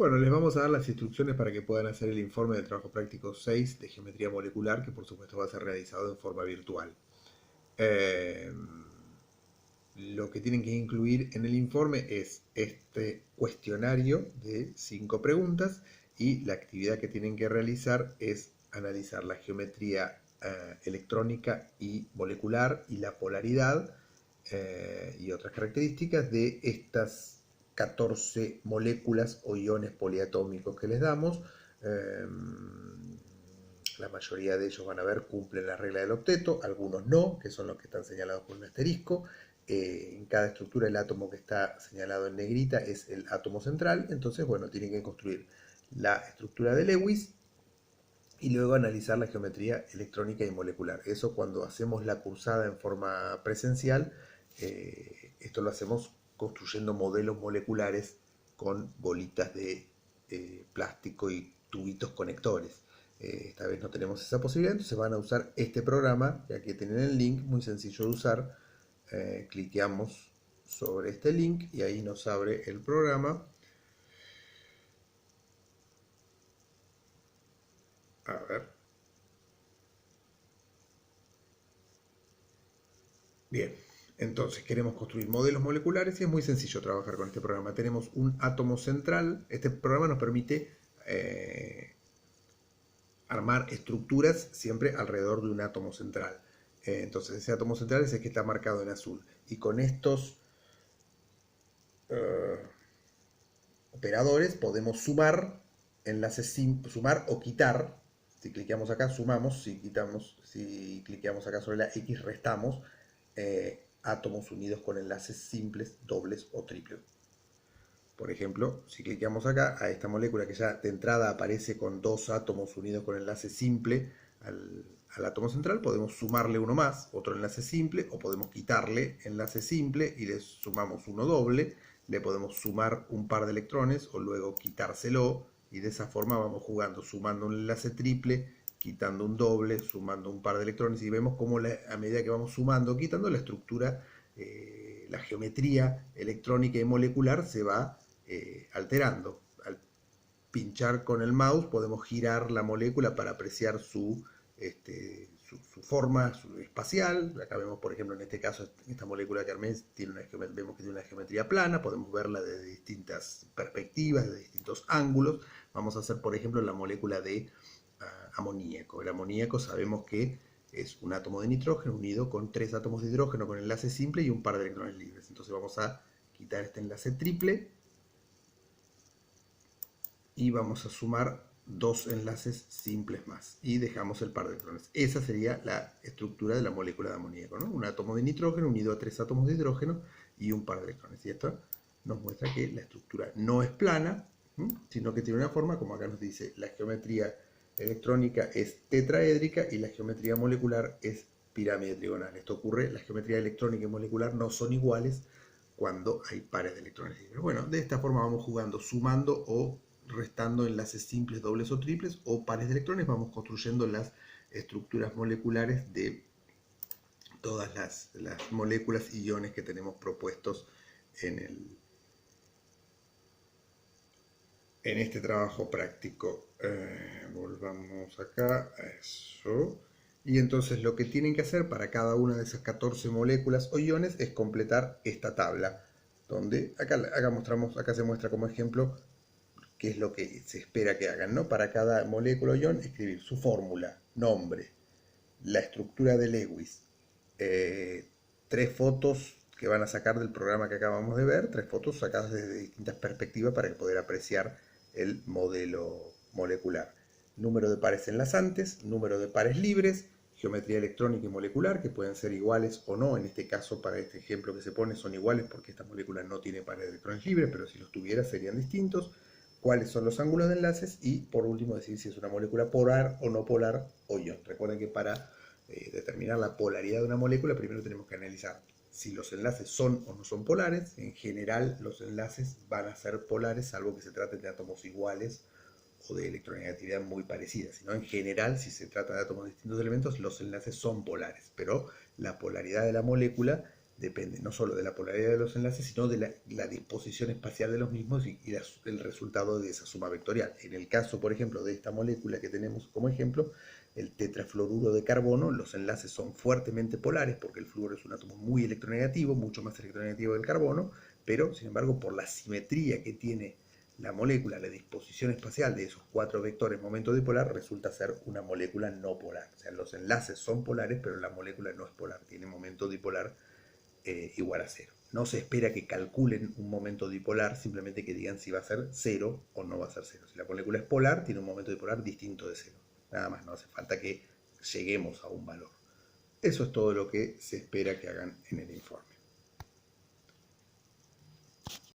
Bueno, les vamos a dar las instrucciones para que puedan hacer el informe de trabajo práctico 6 de geometría molecular, que por supuesto va a ser realizado en forma virtual. Eh, lo que tienen que incluir en el informe es este cuestionario de 5 preguntas y la actividad que tienen que realizar es analizar la geometría electrónica y molecular y la polaridad y otras características de estas 14 moléculas o iones poliatómicos que les damos. La mayoría de ellos van a ver cumplen la regla del octeto, algunos no, que son los que están señalados con un asterisco. En cada estructura el átomo que está señalado en negrita es el átomo central, entonces bueno, tienen que construir la estructura de Lewis y luego analizar la geometría electrónica y molecular. Eso cuando hacemos la cursada en forma presencial, esto lo hacemos construyendo modelos moleculares con bolitas de plástico y tubitos conectores. Esta vez no tenemos esa posibilidad, entonces van a usar este programa, que aquí tienen el link, muy sencillo de usar. Cliqueamos sobre este link y ahí nos abre el programa. A ver. Bien, entonces queremos construir modelos moleculares y es muy sencillo trabajar con este programa. Tenemos un átomo central. Este programa nos permite armar estructuras siempre alrededor de un átomo central. Entonces ese átomo central es el que está marcado en azul. Y con estos operadores podemos sumar enlaces, sumar o quitar. Si cliqueamos acá sumamos, si cliqueamos acá sobre la X restamos átomos unidos con enlaces simples, dobles o triples. Por ejemplo, si cliqueamos acá a esta molécula que ya de entrada aparece con dos átomos unidos con enlace simple al átomo central, podemos sumarle uno más, otro enlace simple, o podemos quitarle enlace simple y le sumamos uno doble, le podemos sumar un par de electrones o luego quitárselo, y de esa forma vamos jugando, sumando un enlace triple, quitando un doble, sumando un par de electrones, y vemos cómo a medida que vamos sumando, quitando, la estructura, la geometría electrónica y molecular se va alterando. Al pinchar con el mouse podemos girar la molécula para apreciar su forma espacial. Acá vemos, por ejemplo, en este caso, esta molécula que armé vemos que tiene una geometría plana, podemos verla de distintas perspectivas, de distintos ángulos. Vamos a hacer, por ejemplo, la molécula de amoníaco. El amoníaco sabemos que es un átomo de nitrógeno unido con 3 átomos de hidrógeno con enlace simple y un par de electrones libres. Entonces vamos a quitar este enlace triple y vamos a sumar dos enlaces simples más y dejamos el par de electrones. Esa sería la estructura de la molécula de amoníaco, ¿no? Un átomo de nitrógeno unido a 3 átomos de hidrógeno y un par de electrones. Y esto nos muestra que la estructura no es plana, sino que tiene una forma, como acá nos dice, la geometría electrónica es tetraédrica y la geometría molecular es pirámide trigonal. Esto ocurre, la geometría electrónica y molecular no son iguales cuando hay pares de electrones libres. Bueno, de esta forma vamos jugando, sumando o restando enlaces simples, dobles o triples o pares de electrones. Vamos construyendo las estructuras moleculares de todas las moléculas y iones que tenemos propuestos en este trabajo práctico. Volvamos acá a eso. Y entonces lo que tienen que hacer para cada una de esas 14 moléculas o iones es completar esta tabla, donde acá se muestra como ejemplo qué es lo que se espera que hagan, ¿no? Para cada molécula o ion, escribir su fórmula, nombre, la estructura de Lewis, 3 fotos que van a sacar del programa que acabamos de ver, 3 fotos sacadas desde distintas perspectivas para poder apreciar el modelo molecular. Número de pares enlazantes, número de pares libres, geometría electrónica y molecular, que pueden ser iguales o no. En este caso, para este ejemplo que se pone, son iguales porque esta molécula no tiene pares de electrones libres, pero si los tuviera serían distintos. Cuáles son los ángulos de enlaces y, por último, decir si es una molécula polar o no polar o ion. Recuerden que para determinar la polaridad de una molécula, primero tenemos que analizar si los enlaces son o no son polares. En general, los enlaces van a ser polares, salvo que se trate de átomos iguales o de electronegatividad muy parecida. Sino en general, si se trata de átomos de distintos elementos, los enlaces son polares, pero la polaridad de la molécula depende no solo de la polaridad de los enlaces, sino de la disposición espacial de los mismos y el resultado de esa suma vectorial. En el caso, por ejemplo, de esta molécula que tenemos como ejemplo, el tetrafluoruro de carbono, los enlaces son fuertemente polares porque el flúor es un átomo muy electronegativo, mucho más electronegativo que el carbono, pero sin embargo por la simetría que tiene la molécula, la disposición espacial de esos 4 vectores momento dipolar, resulta ser una molécula no polar. O sea, los enlaces son polares, pero la molécula no es polar, tiene momento dipolar igual a 0. No se espera que calculen un momento dipolar, simplemente que digan si va a ser 0 o no va a ser 0. Si la molécula es polar, tiene un momento dipolar distinto de 0. Nada más, no hace falta que lleguemos a un valor. Eso es todo lo que se espera que hagan en el informe.